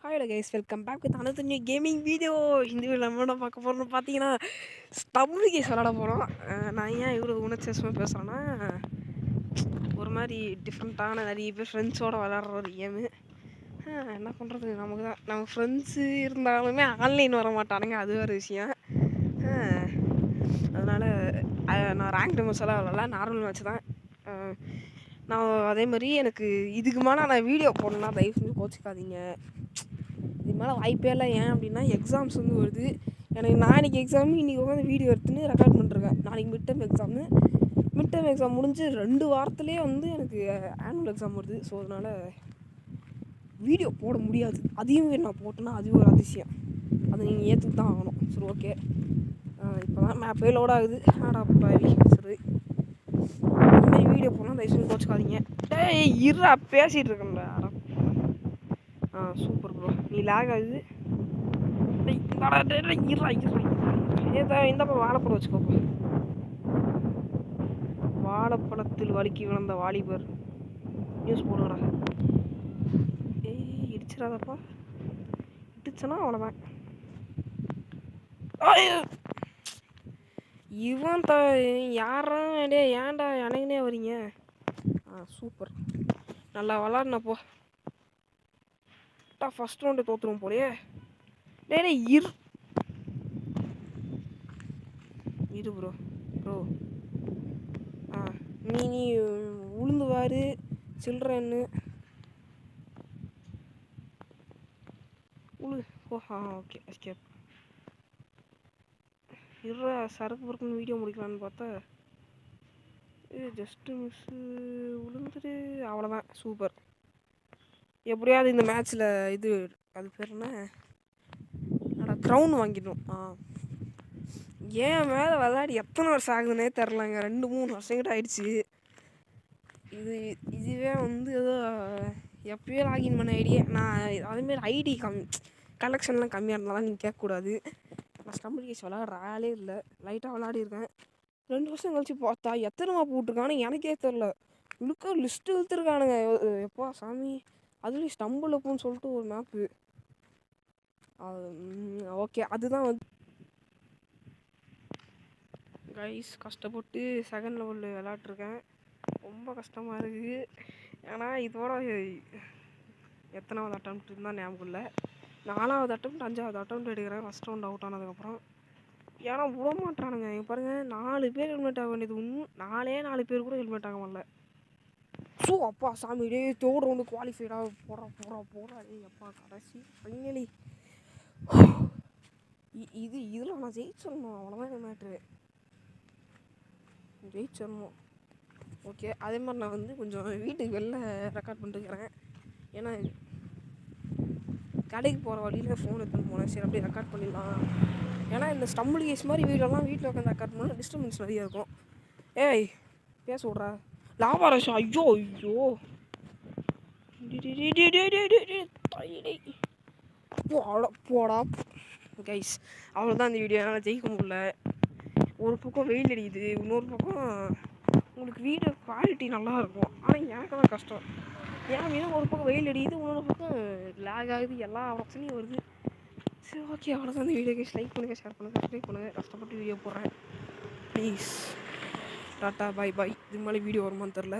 Hello guys, welcome back with another new gaming video. இந்த video நம்ம என்ன பார்க்க போகிறோம்னு பார்த்தீங்கன்னா, ஸ்டம்பிள் கேஸ் விளாட போகிறோம். நான் ஏன் இவ்வளோ உணர்ச்சிவசமாக பேசுகிறேன்னா, ஒரு மாதிரி டிஃப்ரெண்ட்டான நிறைய பேர் ஃப்ரெண்ட்ஸோடு விளாட்ற ஒரு கேமு. என்ன பண்ணுறது, நமக்கு தான் நம்ம ஃப்ரெண்ட்ஸு இருந்தாலுமே ஆன்லைன் வர மாட்டானுங்க, அது ஒரு விஷயம். அதனால் நான் ரேங்க் மேட்ச் எல்லாம் விளாட்ல, நார்மல் மேட்ச் தான். நான் அதே மாதிரி எனக்கு இதுக்கு மேலே நான் வீடியோ போடணுன்னா தயவு செஞ்சு கோச்சிக்காதீங்க. இது மேலே வாய்ப்பே இல்லை. ஏன் அப்படின்னா எக்ஸாம்ஸ் வந்து வருது எனக்கு. நாளைக்கு எக்ஸாமு, இன்றைக்கி உட்காந்து வீடியோ எடுத்துன்னு ரெக்கார்ட் பண்ணிருக்கேன். நாளைக்கு மிட் டேர்ம் எக்ஸாம் முடிஞ்சு 2 வாரத்துலேயே வந்து எனக்கு ஆனுவல் எக்ஸாம் வருது. ஸோ அதனால் வீடியோ போட முடியாது. அதையும் நான் போட்டேன்னா அது ஒரு அதிசயம், அதை நீங்கள் ஏற்றுக்கு தான் ஆகணும். சரி, ஓகே. இப்போ தான் மேப்பே லோட் ஆகுது. பாவி, சரி. இந்த மாதிரி வீடியோ போனால் தயவுசெய்து கோச்சிக்காதீங்க. இருடா, பேசிகிட்டு இருக்கேன்டா. சூப்பர் ப்ரோ, நீ லேக் ஆகுது. இந்த வாழைப்பழம் வச்சுக்கோப்பா. வாழைப்பழத்தில் வலிக்கி விழுந்த வாலிபர் நியூஸ் போடுங்கடா. இடிச்சிடாதப்பா, இடிச்சனா அவ்வளோதான். இவன் யாரா டே, ஏன்டா எனக்குனே வரீங்க? சூப்பர், நல்லா விளாட்னப்போ. ஃபர்ஸ்ட் ரவுண்டு தோற்றுருவோம் போலையே. டே இரு ப்ரோ. நீ உளுந்துவாரு சில்ட்ரன்னு ஓகே. எஸ்கேப். இருடா, சரக்கு பொறுக்குன்னு வீடியோ முடிக்கலான்னு பார்த்தா ஜஸ்ட்டு மிஸ்ஸு உளுந்துட்டு அவ்வளோதான். சூப்பர். எப்படியாவது இந்த மேட்ச்சில் இது அது பேர் என்ன, க்ரௌன் வாங்கிடணும். ஏன் மேலே விளையாடி எத்தனை வருஷம் ஆகுதுன்னே தெரிலங்க. 2-3 வருஷம் கிட்ட ஆயிடுச்சு. இதுவே வந்து ஏதோ எப்பயோ லாகின் பண்ண ஐடியா. நான் அதேமாரி ஐடி கலெக்ஷன்லாம் கம்மியாக இருந்தாலும் நீங்கள் கேட்கக்கூடாது. நான் ஸ்டம்பிள் கேஸ் விளாட்ற ஆளே இல்லை. லைட்டாக விளாடிருக்கேன். 2 வருஷம் கழிச்சு பார்த்தா எத்தனை மாப்பு விட்ருக்கானு எனக்கே தெரில. இழுக்க லிஸ்ட்டு இழுத்துருக்கானுங்க. எப்பா சாமி, அதுலேயும் ஸ்டம்பிள் அப்புன்னு சொல்லிட்டு ஒரு மேப்பு. ஓகே, அதுதான் வந்து கைஸ் கஷ்டப்பட்டு செகண்ட் லெவலில் விளாட்ருக்கேன். ரொம்ப கஷ்டமாக இருக்குது. ஏன்னா இதோட எத்தனாவது அட்டம்ப்ட் இருந்தால் ஞாபகம் இல்லை. 4வது அட்டம்ப்ட் 5வது அட்டம்ப்ட் எடுக்கிறேன். ஃபஸ்ட் ரவுண்ட் அவுட் ஆனதுக்கப்புறம். ஏன்னா விட மாட்டானுங்க. இங்கே பாருங்கள், 4 பேர் ஹெல்மெட் ஆக வேண்டியது இன்னும் 4 பேர் கூட ஹெல்மெட் ஆக முடியல. அப்பா சாமி, டே தேர்ட் ரவுண்டு குவாலிஃபைடாக போடுறா டே அப்பா. கடைசி ஃபைனலி இதில் நான் ஜெயிச்சிடணும். அவ்வளோதான் இந்த மேட்ரு, ஜெயிச்சிடணும். ஓகே, அதே மாதிரி நான் வந்து கொஞ்சம் வீட்டுக்கு வெளில ரெக்கார்ட் பண்ணிட்டுருக்கிறேன். ஏன்னா கடைக்கு போகிற வழியில் ஃபோன் எடுத்துன்னு போனேன். சரி, அப்படியே ரெக்கார்ட் பண்ணிடலாம். ஏன்னா இந்த ஸ்டம்பிள் கேஸ் மாதிரி வீடியோலாம் வீட்டில் உட்காந்து ரெக்கார்ட் பண்ணால் டிஸ்டர்பன்ஸ் நிறைய இருக்கும். ஏய் பேச விட்றா லாபாரஷம். ஐயோ போடா கைஸ். அவ்வளோதான் இந்த வீடியோ. என்னால் ஜெயிக்க முடியல. ஒரு பக்கம் வெயில் அடிக்குது, இன்னொரு பக்கம் உங்களுக்கு வீடியோ குவாலிட்டி நல்லாயிருக்கும். ஆனால் எனக்கு தான் கஷ்டம். ஏன் அப்படின்னா ஒரு பக்கம் வெயில் அடிக்குது, இன்னொரு பக்கம் லேக் ஆகுது, எல்லா பிரச்சனையும் வருது. சரி, ஓகே, அவ்வளோதான் இந்த வீடியோ கைஸ். லைக் பண்ணுங்கள், ஷேர் பண்ணுங்கள், சப்ஸ்கிரைப் பண்ணுங்கள். கஷ்டப்பட்டு வீடியோ போடுறேன். ப்ளீஸ். டாட்டா, பாய். இதுக்கு மேலே வீடியோ வருமானு தெரில.